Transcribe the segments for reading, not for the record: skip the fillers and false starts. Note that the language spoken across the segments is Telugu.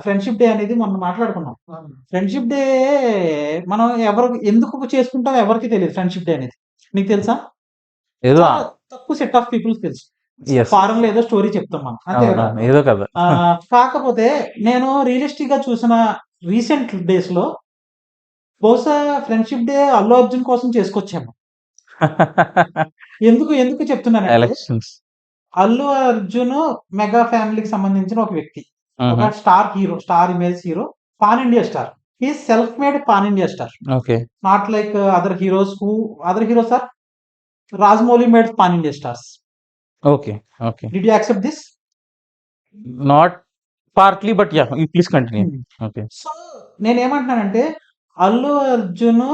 ఫ్రెండ్షిప్ డే అనేది మొన్న మాట్లాడుకున్నాం. ఫ్రెండ్షిప్ డే మనం ఎందుకు చేసుకుంటాం ఎవరికీ తెలీదు ఫ్రెండ్షిప్ డే అనేది. నీకు తెలుసా? ఏదో చాలా తక్కువ సెట్ ఆఫ్ పీపుల్స్ తెలుసు. యెస్. ఫారెన్‌లో ఏదో స్టోరీ చెప్తాం మనం. అంతే కదా! అవునవును. ఏదో కదా! కాకపోతే నేను రియలిస్టిక్‌గా చూసిన రీసెంట్ డేస్‌లో బహుశా ఫ్రెండ్షిప్ డే అల్లు అర్జున్ కోసం చేసుకొచ్చేమో. ఎందుకు చెప్తున్నానంటే, ఎలక్షన్స్. అల్లు అర్జున్ మెగా ఫ్యామిలీకి సంబంధించిన ఒక వ్యక్తి. ఒక హుహు. Star hero, star image hero, pan India star. He is self made pan India star. Okay. Not like other heroes are Rajamouli made pan India stars. Okay. Okay. Did you accept this? Not partly but yeah! You please continue. Okay. So, నేనేమంటున్నానంటే, అల్లు అర్జున్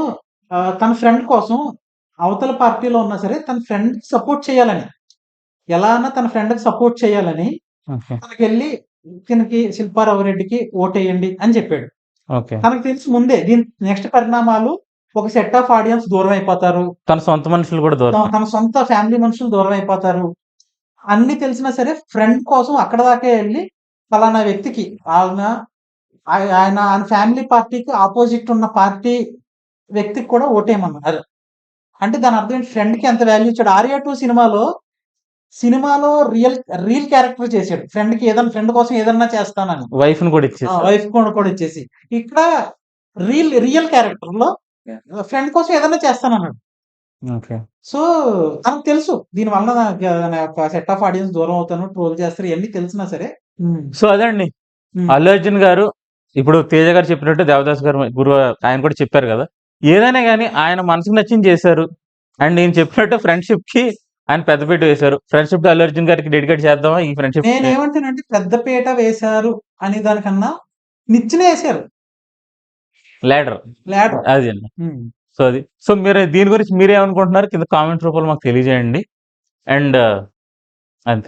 తన ఫ్రెండ్ కోసం అవతల పార్టీలో ఉన్నా సరే, తన ఫ్రెండ్‌కి సపోర్ట్ చేయాలని, ఎలా అన్నా తన ఫ్రెండ్‌కి సపోర్ట్ చేయాలని, ఓకే. తనకెళ్ళి తినకి శిల్పారావు రెడ్డికి ఓటేయండి అని చెప్పాడు. ఓకే. తనకు తెలుసు ముందే దీని నెక్స్ట్ పరిణామాలు ఒక సెట్ ఆఫ్ ఆడియన్స్ దూరం అయిపోతారు. తన సొంత మనుషులు కూడా దూరం. తన సొంత ఫ్యామిలీ మనుషులు దూరం అయిపోతారు. అన్నీ తెలిసినా సరే ఫ్రెండ్ కోసం అక్కడి దాకే ఎళ్లి పలానా వ్యక్తికి ఆయన ఫ్యామిలీ పార్టీకి అపోజిట్ ఉన్న పార్టీ వ్యక్తికి కూడా ఓటేయమన్నారు. అంటే దాని అర్థం ఏంటి? ఫ్రెండ్‌కి ఎంత వాల్యూ ఇచ్చాడు. 'ఆర్య 2' సినిమాలో రీల్ క్యారెక్టర్ చేసాడు. ఫ్రెండ్ కోసం ఏదన్నా చేస్తానని. వైఫ్‌ని కూడా ఇచ్చేసారు. వైఫ్ కూడా ఇచ్చేసి. ఇక్కడ రియల్ క్యారెక్టర్‌లో ఫ్రెండ్ కోసం ఏదన్నా చేస్తానన్నాడు. ఓకే. సో, తనకు తెలుసు. దీని వలన నా యొక్క సెట్ ఆఫ్ ఆడియన్స్ దూరం అవుతాను. ట్రోల్ చేస్తారు. ఇయన్నీ తెలిసినా సరే సో, అదండి. హ్మ్. అల్లు అర్జున్ గారు ఇప్పుడు తేజ గారు చెప్పినట్టు దేవదాస్ గారు ఆయన కూడా చెప్పారు కదా! ఏదైనా గాని ఆయన మనసుకు నచ్చింది చేశారు. అండ్ నేను చెప్పినట్టు ఫ్రెండ్‌షిప్‌కి ఆయన పెద్దపీట వేశారు. ఫ్రెండ్‌షిప్ టు అల్లు అర్జున్ గారికి డెడికేట్ చేద్దామా ఈ ఫ్రెండ్‌షిప్? నేనేమంటానంటే పెద్ద పీట వేశారు అనే దానికన్నా నిచ్చెన ఏశారు. లాడర్. లాడర్. అది అండి. హ్మ్. సో, అది. సో, మీరు దీని గురించి మీరేమనుకుంటున్నారు? కింద కామెంట్ రూపంలో మాకు తెలియజేయండి. అండ్ అంతే.